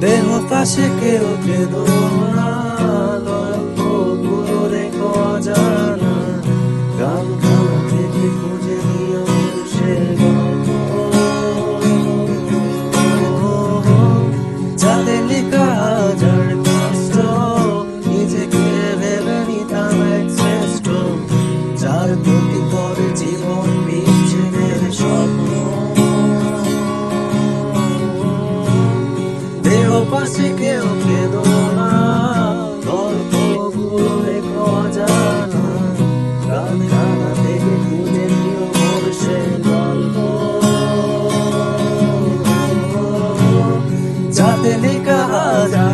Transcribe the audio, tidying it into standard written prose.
দেহ পাশে কেউ কেঁদো না, গল্পগুলো রেখো অজানা, গানখানা থেকে খুঁজে নিও সে গল্প, যাতে লেখা হাজার কষ্ট, নিজেকে ভেবে নিতাম এক শ্রেষ্ঠ, যার প্রতি পরে জীবন বিচ্ছেদের স্বপ্ন। দেহ পাশে কেউ কেঁদো না, গল্পগুলো রেখো অজানা, গানখানা থেকে খুঁজে নিও মোর সে গল্প, যাতে লেখা হাজার